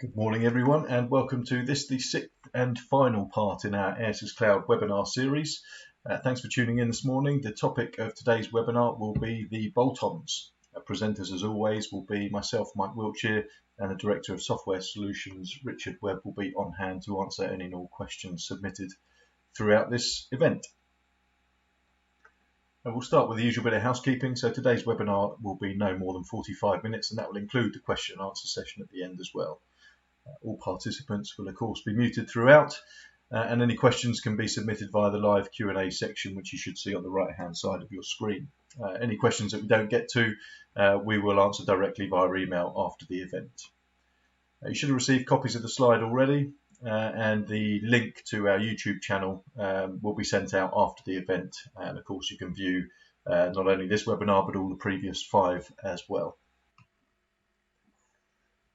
Good morning everyone, and welcome to the sixth and final part in our Airsys.Cloud webinar series. Thanks for tuning in this morning. The topic of today's webinar will be the bolt-ons. Presenters as always will be myself, Mike Wiltshire, and the Director of Software Solutions, Richard Webb, will be on hand to answer any and all questions submitted throughout this event. And we'll start with the usual bit of housekeeping. So today's webinar will be no more than 45 minutes, and that will include the question and answer session at the end as well. All participants will of course be muted throughout, and any questions can be submitted via the live Q&A section, which you should see on the right hand side of your screen. Any questions that we don't get to, we will answer directly via email after the event. You should have received copies of the slide already, and the link to our YouTube channel will be sent out after the event, and of course you can view not only this webinar but all the previous 5 as well.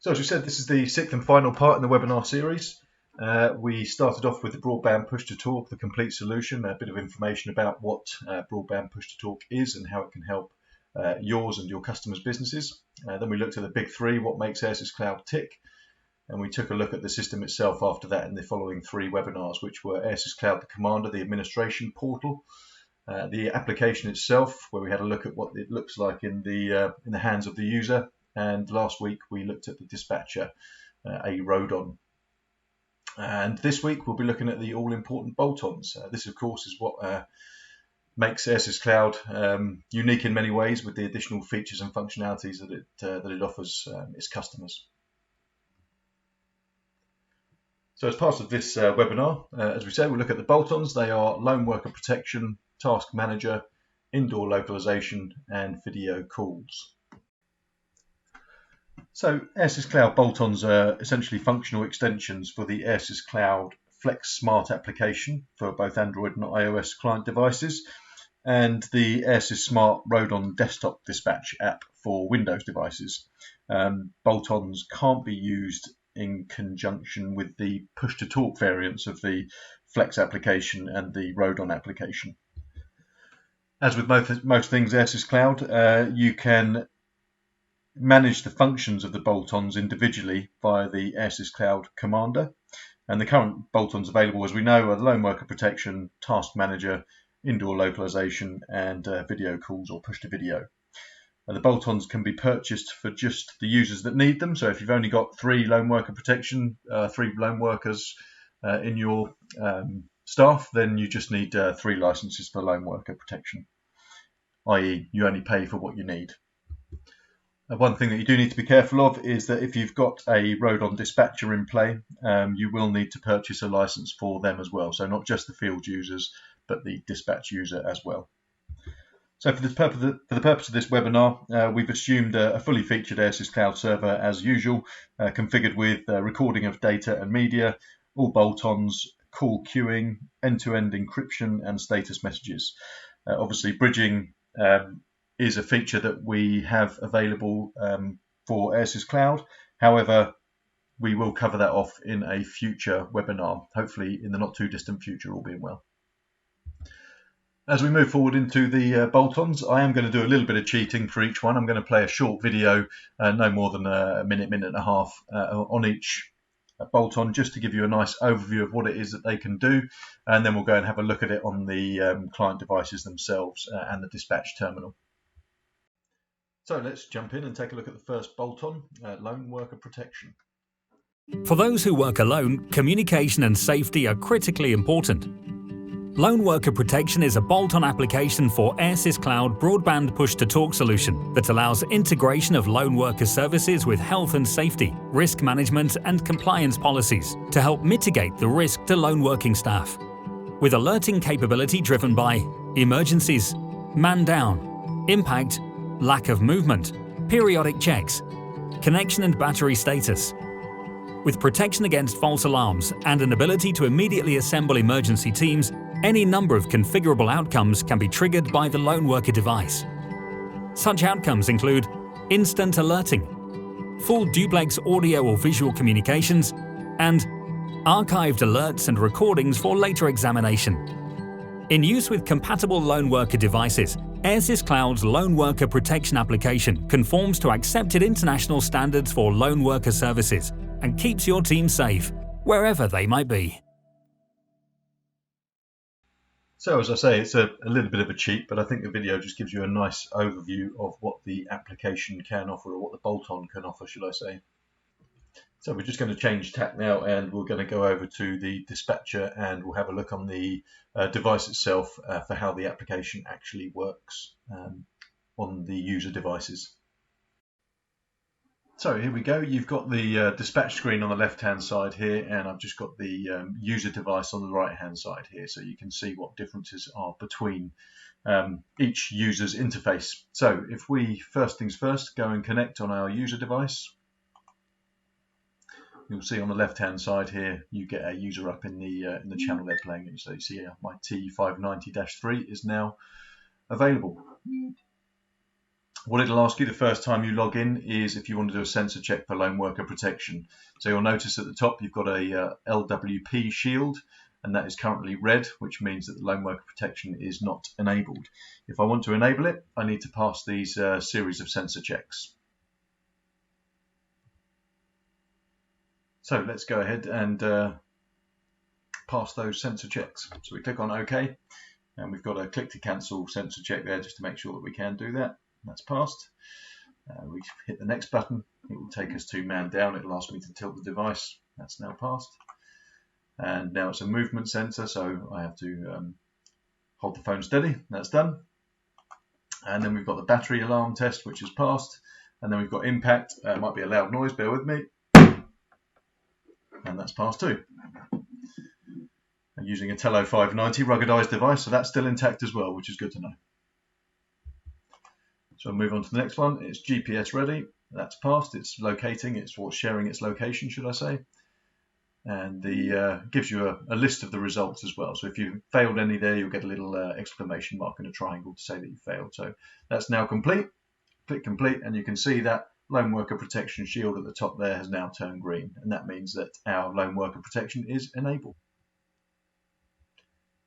So as we said, this is the sixth and final part in the webinar series. We started off with the broadband push-to-talk, the complete solution, a bit of information about what broadband push-to-talk is and how it can help yours and your customers' businesses. Then we looked at the big 3, what makes Airsys.Cloud tick, and we took a look at the system itself after that in the following 3 webinars, which were Airsys.Cloud the Commander, the administration portal, the application itself, where we had a look at what it looks like in the hands of the user. And last week we looked at the dispatcher, a Rodon. And this week we'll be looking at the all-important bolt-ons. This, of course, is what makes Airsys.Cloud unique in many ways, with the additional features and functionalities that it offers its customers. So as part of this webinar, as we say, we'll look at the bolt-ons. They are lone worker protection, task manager, indoor localization, and video calls. So Airsys.Cloud bolt-ons are essentially functional extensions for the Airsys.Cloud Flex Smart application for both Android and iOS client devices, and the Airsys Smart Rodon desktop dispatch app for Windows devices. Bolt-ons can't be used in conjunction with the push-to-talk variants of the Flex application and the Rodon application. As with most things Airsys.Cloud, you can manage the functions of the bolt-ons individually via the Airsys.Cloud Commander, and the current bolt-ons available, as we know, are the lone worker protection, task manager, indoor localization, and video calls or push to video. The bolt-ons can be purchased for just the users that need them. So if you've only got 3 lone worker protection, 3 lone workers in your staff, then you just need 3 licenses for lone worker protection, i.e. you only pay for what you need. One thing that you do need to be careful of is that if you've got a Rodon dispatcher in play, you will need to purchase a license for them as well. So not just the field users, but the dispatch user as well. So for the purpose of this webinar, we've assumed a fully featured Airsys.Cloud server as usual, configured with recording of data and media, all bolt-ons, call queuing, end-to-end encryption, and status messages. Obviously, bridging is a feature that we have available for Airsys.Cloud. However, we will cover that off in a future webinar, hopefully in the not too distant future, all being well. As we move forward into the bolt-ons, I am going to do a little bit of cheating for each one. I'm going to play a short video, no more than a minute and a half on each bolt-on, just to give you a nice overview of what it is that they can do, and then we'll go and have a look at it on the client devices themselves and the dispatch terminal. So let's jump in and take a look at the first bolt-on, lone worker protection. For those who work alone, communication and safety are critically important. Lone Worker Protection is a bolt-on application for Airsys.Cloud broadband push-to-talk solution that allows integration of lone worker services with health and safety, risk management and compliance policies to help mitigate the risk to lone working staff. With alerting capability driven by emergencies, man down, impact, lack of movement, periodic checks, connection and battery status. With protection against false alarms and an ability to immediately assemble emergency teams, any number of configurable outcomes can be triggered by the lone worker device. Such outcomes include instant alerting, full duplex audio or visual communications, and archived alerts and recordings for later examination. In use with compatible lone worker devices, Airsys.Cloud's Lone Worker Protection application conforms to accepted international standards for lone worker services and keeps your team safe, wherever they might be. So as I say, it's a little bit of a cheat, but I think the video just gives you a nice overview of what the application can offer, or what the bolt-on can offer, should I say. So we're just going to change tack now, and we're going to go over to the dispatcher, and we'll have a look on the device itself for how the application actually works on the user devices. So here we go. You've got the dispatch screen on the left-hand side here, and I've just got the user device on the right-hand side here, so you can see what differences are between each user's interface. So if we, first things first, go and connect on our user device, you'll see on the left-hand side here, you get a user up in the channel they're playing in. So you see here, my T590-3 is now available. What it'll ask you the first time you log in is if you want to do a sensor check for lone worker protection. So you'll notice at the top you've got a LWP shield, and that is currently red, which means that the lone worker protection is not enabled. If I want to enable it, I need to pass these series of sensor checks. So let's go ahead and pass those sensor checks. So we click on OK, and we've got a click to cancel sensor check there just to make sure that we can do that. That's passed. We hit the next button. It will take us to man down. It'll ask me to tilt the device. That's now passed. And now it's a movement sensor, so I have to hold the phone steady. That's done. And then we've got the battery alarm test, which is passed. And then we've got impact. It might be a loud noise, bear with me. And that's passed too. I'm using a Tello 590 ruggedized device, so that's still intact as well, which is good to know. So I'll move on to the next one. It's GPS ready. That's passed. It's locating. It's sharing its location, should I say. And the gives you a list of the results as well. So if you failed any there, you'll get a little exclamation mark and a triangle to say that you failed. So that's now complete. Click complete, and you can see that lone worker protection shield at the top there has now turned green. And that means that our lone worker protection is enabled.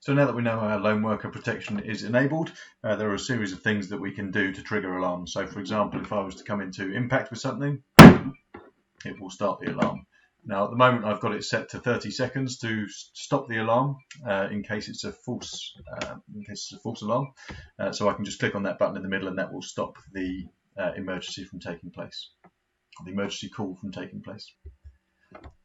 So now that we know our lone worker protection is enabled, there are a series of things that we can do to trigger alarms. So for example, if I was to come into impact with something, it will start the alarm. Now at the moment I've got it set to 30 seconds to stop the alarm in case it's a false alarm. So I can just click on that button in the middle, and that will stop the emergency from taking place, the emergency call from taking place.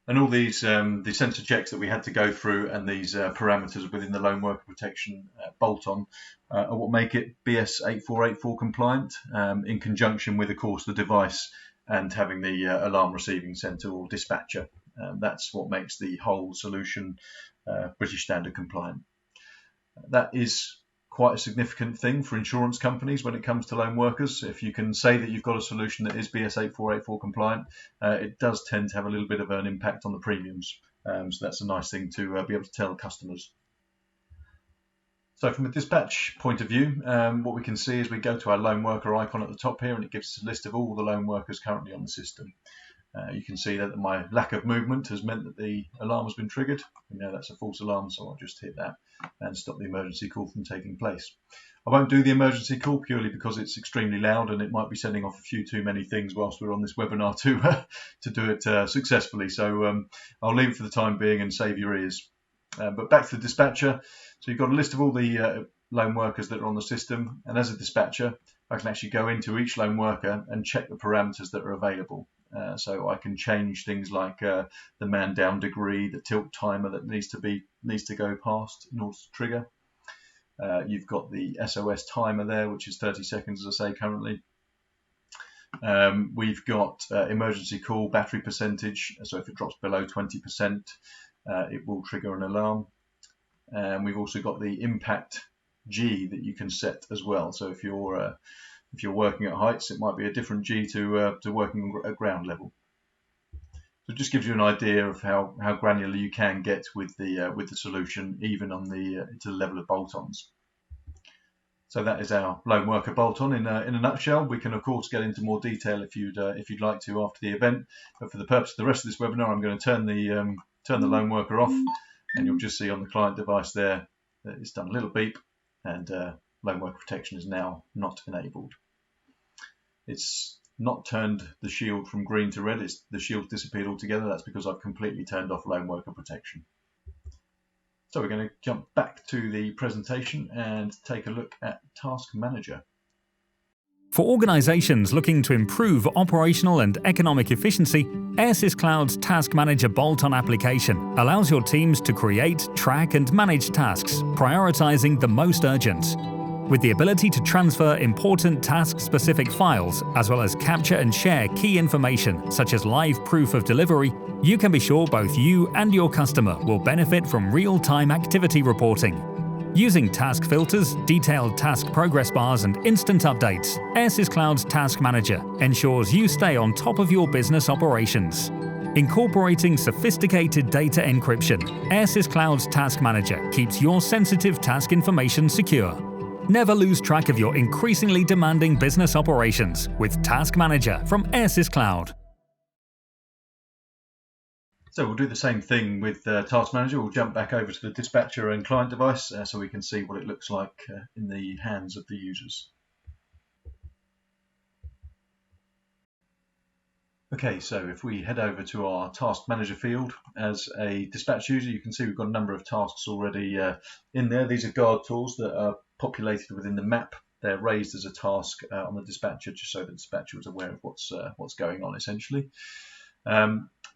And all these the sensor checks that we had to go through, and these parameters within the lone worker protection bolt-on are what make it BS 8484 compliant, in conjunction with, of course, the device and having the alarm receiving center or dispatcher. That's what makes the whole solution British Standard compliant. That is quite a significant thing for insurance companies when it comes to lone workers. If you can say that you've got a solution that is BS 8484 compliant, it does tend to have a little bit of an impact on the premiums. So that's a nice thing to be able to tell customers. So from a dispatch point of view, what we can see is we go to our lone worker icon at the top here, and it gives us a list of all the lone workers currently on the system. You can see that my lack of movement has meant that the alarm has been triggered. We know that's a false alarm, so I'll just hit that and stop the emergency call from taking place. I won't do the emergency call purely because it's extremely loud, and it might be sending off a few too many things whilst we're on this webinar to do it successfully. So I'll leave it for the time being and save your ears. But back to the dispatcher. So you've got a list of all the lone workers that are on the system, and as a dispatcher, I can actually go into each lone worker and check the parameters that are available. So I can change things like the man down degree, the tilt timer that needs to go past in order to trigger. You've got the SOS timer there, which is 30 seconds, as I say, currently. We've got emergency call battery percentage. So if it drops below 20%, it will trigger an alarm. And we've also got the impact G that you can set as well. So if you're working at heights, it might be a different G to working at ground level. So it just gives you an idea of how granular you can get with the solution, even on to the level of bolt-ons. So that is our lone worker bolt-on in a nutshell. We can of course get into more detail if you'd like to after the event. But for the purpose of the rest of this webinar, I'm going to turn the lone worker off, and you'll just see on the client device there that it's done a little beep, and lone worker protection is now not enabled. It's not turned the shield from green to red. The shield disappeared altogether. That's because I've completely turned off lone worker protection. So we're going to jump back to the presentation and take a look at Task Manager. For organizations looking to improve operational and economic efficiency, Airsys.Cloud's Task Manager bolt-on application allows your teams to create, track and manage tasks, prioritizing the most urgent. With the ability to transfer important task-specific files, as well as capture and share key information such as live proof of delivery, you can be sure both you and your customer will benefit from real-time activity reporting. Using task filters, detailed task progress bars and instant updates, Airsys.Cloud's Task Manager ensures you stay on top of your business operations. Incorporating sophisticated data encryption, Airsys.Cloud's Task Manager keeps your sensitive task information secure. Never lose track of your increasingly demanding business operations with Task Manager from Airsys.Cloud. So we'll do the same thing with Task Manager. We'll jump back over to the dispatcher and client device so we can see what it looks like in the hands of the users. Okay, so if we head over to our Task Manager field as a dispatch user, you can see we've got a number of tasks already in there. These are guard tools that are populated within the map. They're raised as a task on the dispatcher just so the dispatcher is aware of what's going on essentially.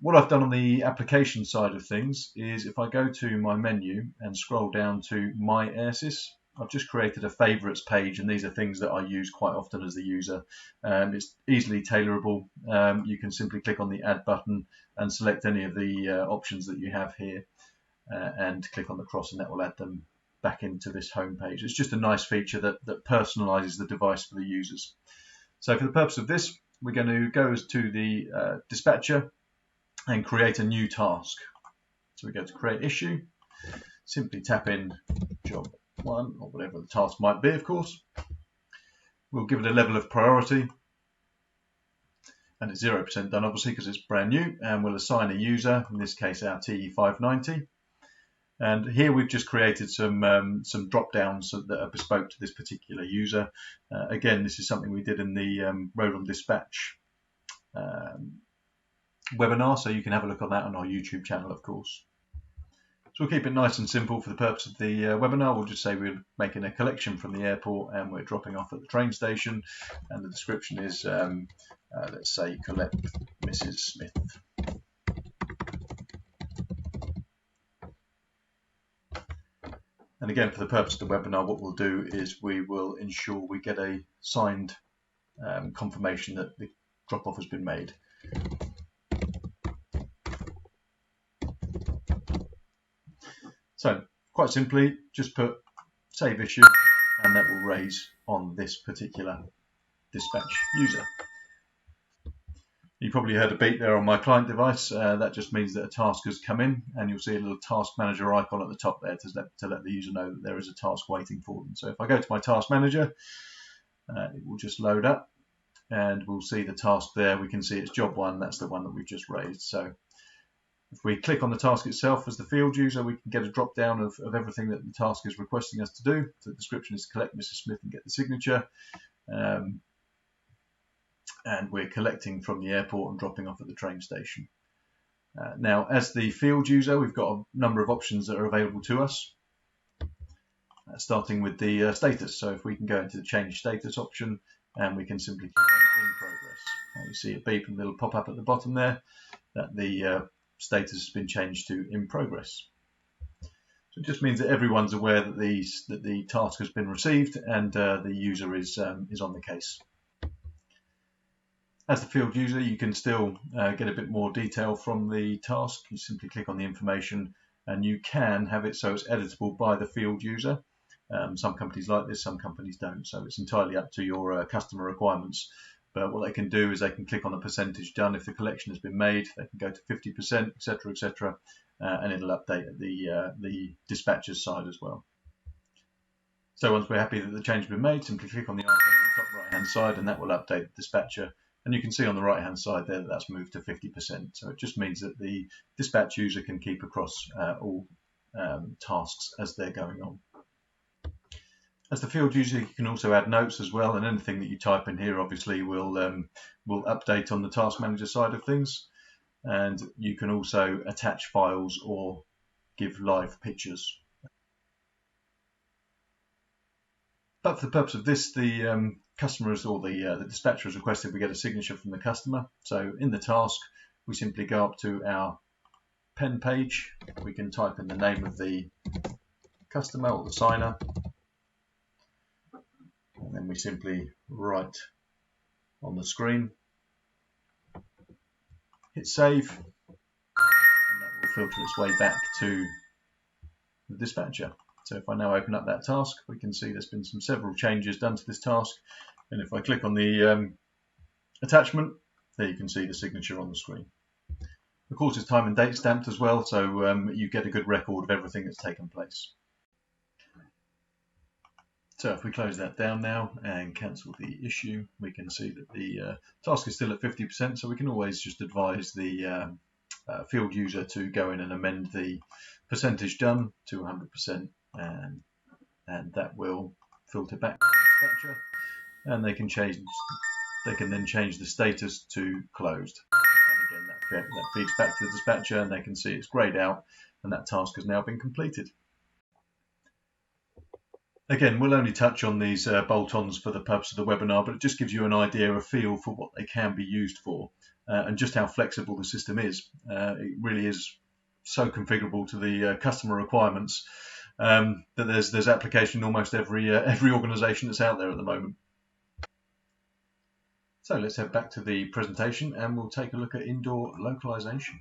What I've done on the application side of things is if I go to my menu and scroll down to My Airsys, I've just created a favorites page, and these are things that I use quite often as the user. It's easily tailorable. You can simply click on the Add button and select any of the options that you have here and click on the cross, and that will add them back into this home page. It's just a nice feature that personalizes the device for the users. So for the purpose of this, we're going to go to the dispatcher and create a new task. So we go to create issue, simply tap in job 1 or whatever the task might be, of course. We'll give it a level of priority, and it's 0% done obviously because it's brand new, and we'll assign a user, in this case our TE590. And here we've just created some drop downs that are bespoke to this particular user. Again, this is something we did in the Road on Dispatch webinar, so you can have a look on that on our YouTube channel, of course. So we'll keep it nice and simple for the purpose of the webinar. We'll just say we're making a collection from the airport and we're dropping off at the train station, and the description is let's say collect Mrs. Smith. And again, for the purpose of the webinar, what we'll do is we will ensure we get a signed confirmation that the drop-off has been made. So quite simply, just put save issue, and that will raise on this particular dispatch user. You probably heard a beep there on my client device. That just means that a task has come in, and you'll see a little task manager icon at the top there to let the user know that there is a task waiting for them. So if I go to my task manager, it will just load up, and we'll see the task there. We can see it's job 1. That's the one that we've just raised. So if we click on the task itself as the field user, we can get a drop down of everything that the task is requesting us to do. So the description is to collect Mrs. Smith and get the signature. And we're collecting from the airport and dropping off at the train station. Now, as the field user, we've got a number of options that are available to us, starting with the status. So if we can go into the change status option, and we can simply click on in progress. Now you see a beep and a little pop up at the bottom there that the status has been changed to in progress. So it just means that everyone's aware that the task has been received, and the user is on the case. As the field user, you can still get a bit more detail from the task. You simply click on the information, and you can have it so it's editable by the field user. Some companies like this, some companies don't, so it's entirely up to your customer requirements. But what they can do is they can click on a percentage done if the collection has been made. They can go to 50%, etc., and it'll update at the dispatcher's side as well. So once we're happy that the change has been made, simply click on the icon on the top right-hand side, and that will update the dispatcher. And you can see on the right-hand side there that that's moved to 50%. So it just means that the dispatch user can keep across all tasks as they're going on. As the field user, you can also add notes as well, and anything that you type in here obviously will update on the task manager side of things. And you can also attach files or give live pictures. But for the purpose of this, the customers or the dispatcher has requested we get a signature from the customer. So in the task, we simply go up to our pen page. We can type in the name of the customer or the signer, and then we simply write on the screen, hit save, and that will filter its way back to the dispatcher. So if I now open up that task, we can see there's been several changes done to this task, and if I click on the attachment, there you can see the signature on the screen. Of course, it's time and date stamped as well, so you get a good record of everything that's taken place. So if we close that down now and cancel the issue, we can see that the task is still at 50%, so we can always just advise the field user to go in and amend the percentage done to 100%, and that will filter back to the dispatcher, and they can then change the status to closed. And again, that feeds back to the dispatcher, and they can see it's grayed out, and that task has now been completed. Again, we'll only touch on these bolt-ons for the purpose of the webinar, but it just gives you an idea, a feel for what they can be used for, and just how flexible the system is. It really is so configurable to the customer requirements that there's application in almost every organisation that's out there at the moment. So let's head back to the presentation and we'll take a look at indoor localization.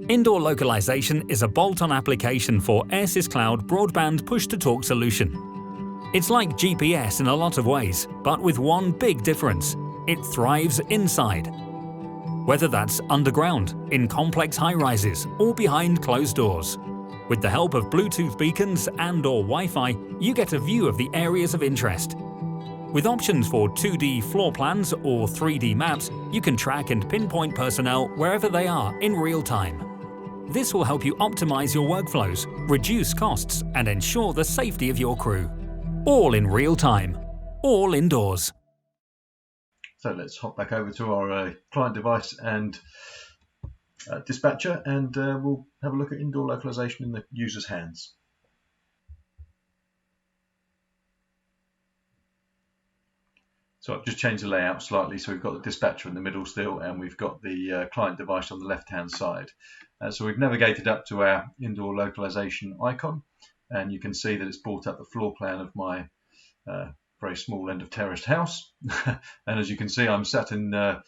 Indoor Localization is a bolt-on application for Airsys.Cloud Broadband Push-to-Talk solution. It's like GPS in a lot of ways, but with one big difference: it thrives inside. Whether that's underground, in complex high-rises, or behind closed doors. With the help of Bluetooth beacons and/or Wi-Fi, you get a view of the areas of interest. With options for 2D floor plans or 3D maps, you can track and pinpoint personnel wherever they are in real time. This will help you optimize your workflows, reduce costs, and ensure the safety of your crew. All in real time, all indoors. So let's hop back over to our client device and dispatcher, and we'll have a look at indoor localization in the user's hands. So I've just changed the layout slightly, so we've got the dispatcher in the middle still, and we've got the client device on the left-hand side. So we've navigated up to our indoor localization icon, and you can see that it's brought up the floor plan of my very small end of terraced house. And as you can see, I'm sat in the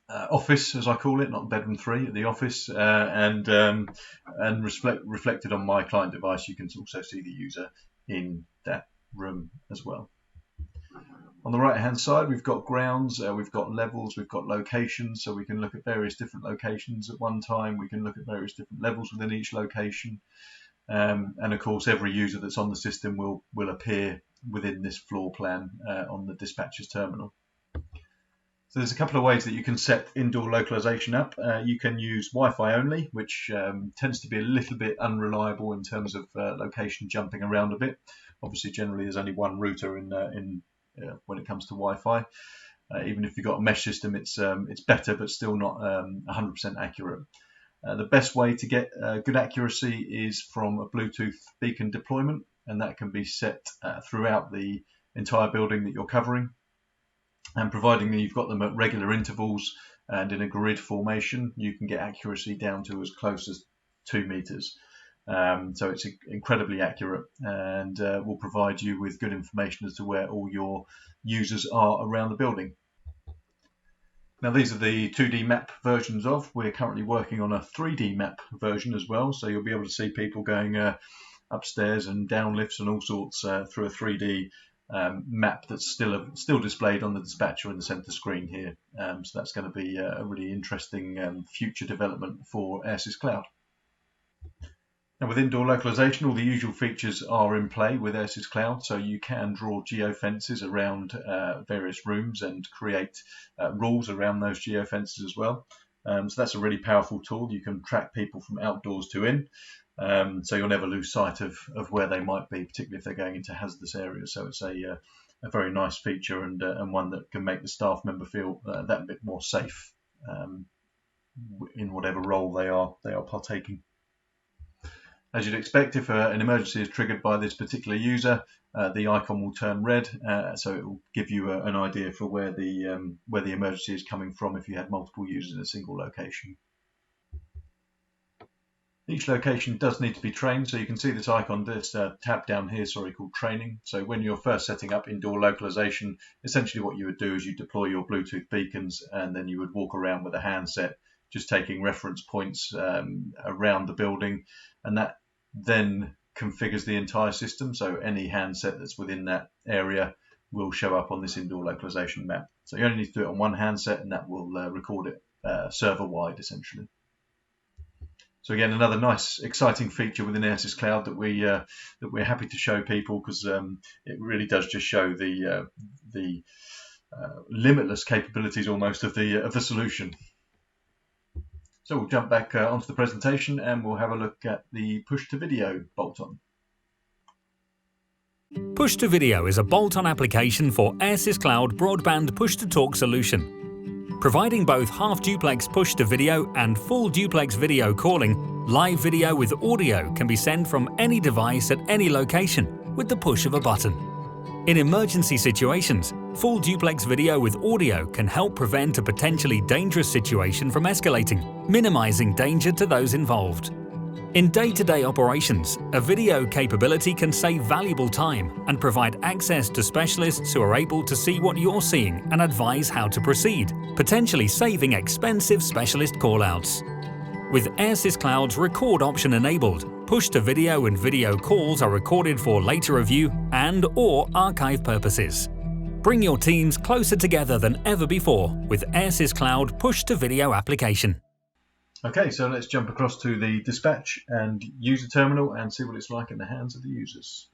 office, as I call it, not bedroom 3, at the office, and reflected on my client device, you can also see the user in that room as well. On the right hand side, we've got grounds, we've got levels, we've got locations, so we can look at various different locations at one time. We can look at various different levels within each location, and of course every user that's on the system will appear within this floor plan on the dispatcher's terminal. So there's a couple of ways that you can set indoor localization up. You can use Wi-Fi only, which tends to be a little bit unreliable in terms of location jumping around a bit. Obviously, generally there's only one router when it comes to Wi-Fi. Even if you've got a mesh system, it's better, but still not 100% accurate. The best way to get good accuracy is from a Bluetooth beacon deployment, and that can be set throughout the entire building that you're covering. And providing that you've got them at regular intervals and in a grid formation, you can get accuracy down to as close as 2 meters. So it's incredibly accurate, and will provide you with good information as to where all your users are around the building. Now these are the 2D map versions of. We're currently working on a 3D map version as well, so you'll be able to see people going upstairs and down lifts and all sorts through a 3D map that's still displayed on the dispatcher in the center screen here. So that's going to be a really interesting future development for Airsys.Cloud. Now with indoor localization, all the usual features are in play with Airsys.Cloud, so you can draw geofences around various rooms and create rules around those geofences as well. So that's a really powerful tool. You can track people from outdoors to in. So you'll never lose sight of where they might be, particularly if they're going into hazardous areas. So it's a very nice feature, and one that can make the staff member feel that bit more safe in whatever role they are partaking. As you'd expect, if an emergency is triggered by this particular user, the icon will turn red, so it will give you an idea for where the emergency is coming from if you had multiple users in a single location. Each location does need to be trained, so you can see this icon, this tab down here, called training. So when you're first setting up indoor localization, essentially what you would do is you deploy your Bluetooth beacons, and then you would walk around with a handset, just taking reference points around the building, and that then configures the entire system. So any handset that's within that area will show up on this indoor localization map. So you only need to do it on one handset, and that will record it server-wide, essentially. So again, another nice, exciting feature within Airsys.Cloud that we're happy to show people, because it really does just show the limitless capabilities almost of the solution. So we'll jump back onto the presentation, and we'll have a look at the push-to-video bolt-on. Push-to-video is a bolt-on application for Airsys.Cloud broadband push-to-talk solution. Providing both half-duplex push-to-video and full duplex video calling, live video with audio can be sent from any device at any location with the push of a button. In emergency situations, full duplex video with audio can help prevent a potentially dangerous situation from escalating, minimizing danger to those involved. In day-to-day operations, a video capability can save valuable time and provide access to specialists who are able to see what you're seeing and advise how to proceed, potentially saving expensive specialist callouts. With Airsys.Cloud's record option enabled, push-to-video and video calls are recorded for later review and/or archive purposes. Bring your teams closer together than ever before with Airsys.Cloud push-to-video application. Okay, so let's jump across to the dispatch and user terminal and see what it's like in the hands of the users.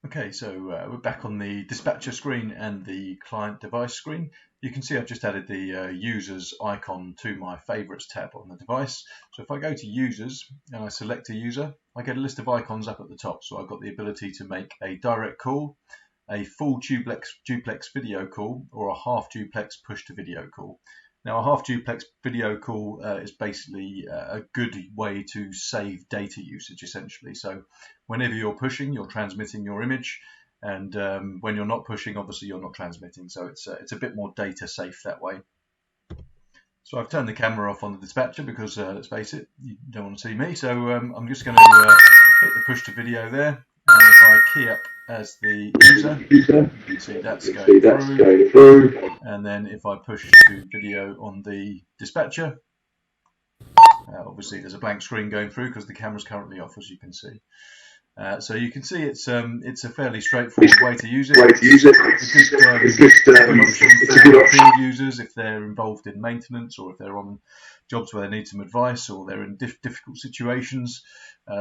Okay, so we're back on the dispatcher screen and the client device screen. You can see I've just added the users icon to my favorites tab on the device. So if I go to users and I select a user, I get a list of icons up at the top. So I've got the ability to make a direct call, a full duplex video call, or a half duplex push to video call. Now, a half duplex video call is basically a good way to save data usage, essentially. So whenever you're pushing, you're transmitting your image, and when you're not pushing, obviously you're not transmitting. So it's a bit more data safe that way. So I've turned the camera off on the dispatcher because, let's face it, you don't want to see me. So I'm just going to hit the push to video there. And if I key up as the user, you can see that's going through. And then if I push to video on the dispatcher, obviously there's a blank screen going through because the camera's currently off, as you can see. So you can see it's a fairly straightforward way to use it. It's a good option for field users if they're involved in maintenance, or if they're on jobs where they need some advice, or they're in difficult situations.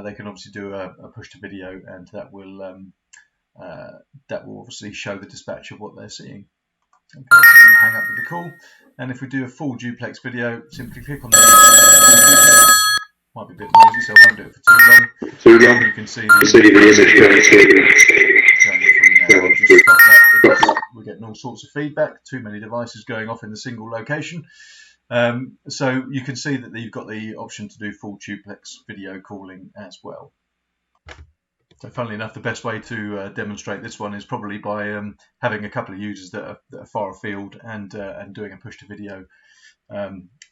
They can obviously do a push to video, and that will obviously show the dispatcher what they're seeing. Okay, so we hang up with the call, and if we do a full duplex video, simply click on the full duplex. Might be a bit noisy, so I won't do it for too long. You can see the image going through now. I'll just stop that because we're getting all sorts of feedback. Too many devices going off in the single location. So you can see that you've got the option to do full duplex video calling as well. So funnily enough, the best way to demonstrate this one is probably by having a couple of users that are far afield and doing a push to video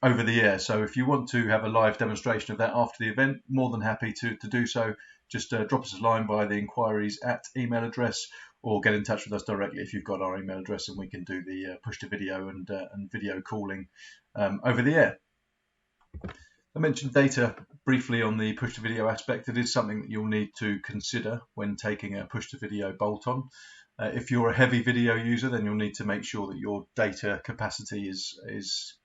over the air. So if you want to have a live demonstration of that after the event, more than happy to do so. Just drop us a line via the inquiries at email address, or get in touch with us directly if you've got our email address, and we can do the push to video and video calling over the air. I mentioned data briefly on the push to video aspect. It is something that you'll need to consider when taking a push to video bolt on. If you're a heavy video user, then you'll need to make sure that your data capacity is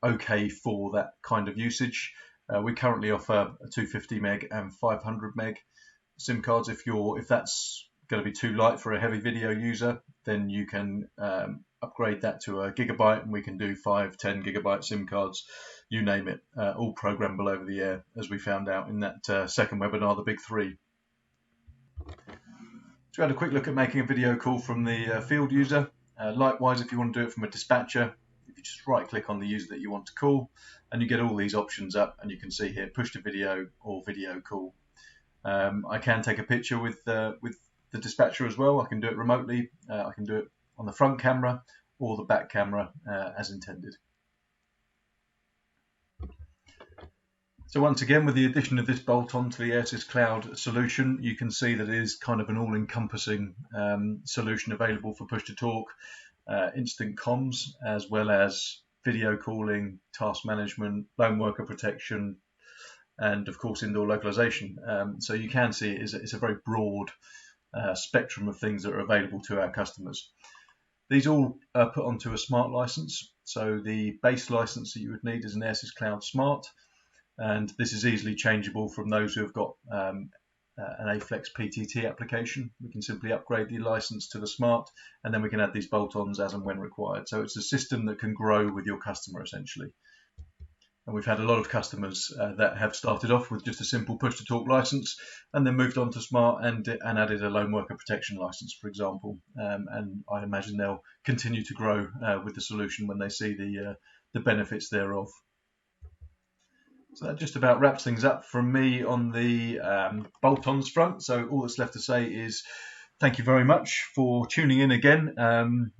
okay for that kind of usage. We currently offer a 250 meg and 500 meg SIM cards. If that's going to be too light for a heavy video user, then you can upgrade that to a gigabyte, and we can do 5-10 gigabyte SIM cards you name it, all programmable over the air, as we found out in that second webinar, the big three. So we had a quick look at making a video call from the field user. Likewise, if you want to do it from a dispatcher, if you just right click on the user that you want to call, and you get all these options up, and you can see here push to video or video call. I can take a picture with the dispatcher as well. I can do it remotely. I can do it on the front camera or the back camera as intended. So once again, with the addition of this bolt-on to the Airsys.Cloud solution, you can see that it is kind of an all-encompassing solution available for push-to-talk, instant comms, as well as video calling, task management, lone worker protection, and of course indoor localization. So you can see it's a very broad spectrum of things that are available to our customers. These all are put onto a smart license. So the base license that you would need is an Airsys.Cloud Smart. And this is easily changeable from those who have got an AFlex PTT application. We can simply upgrade the license to the Smart, and then we can add these bolt-ons as and when required. So it's a system that can grow with your customer, essentially. And we've had a lot of customers that have started off with just a simple push-to-talk license, and then moved on to Smart and added a lone worker protection license, for example. And I imagine they'll continue to grow with the solution when they see the benefits thereof. So that just about wraps things up from me on the bolt-ons front. So all that's left to say is thank you very much for tuning in again.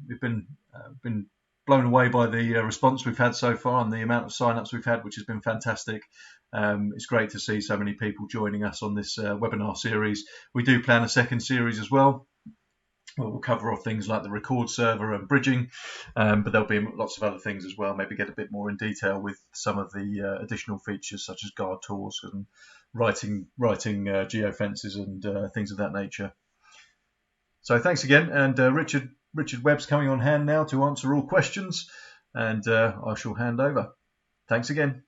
We've been blown away by the response we've had so far and the amount of sign-ups we've had, which has been fantastic. It's great to see so many people joining us on this webinar series. We do plan a second series as well. We'll cover off things like the record server and bridging, but there'll be lots of other things as well. Maybe get a bit more in detail with some of the additional features such as guard tools and writing geofences and things of that nature. So thanks again, and Richard Webb's coming on hand now to answer all questions, and I shall hand over. Thanks again.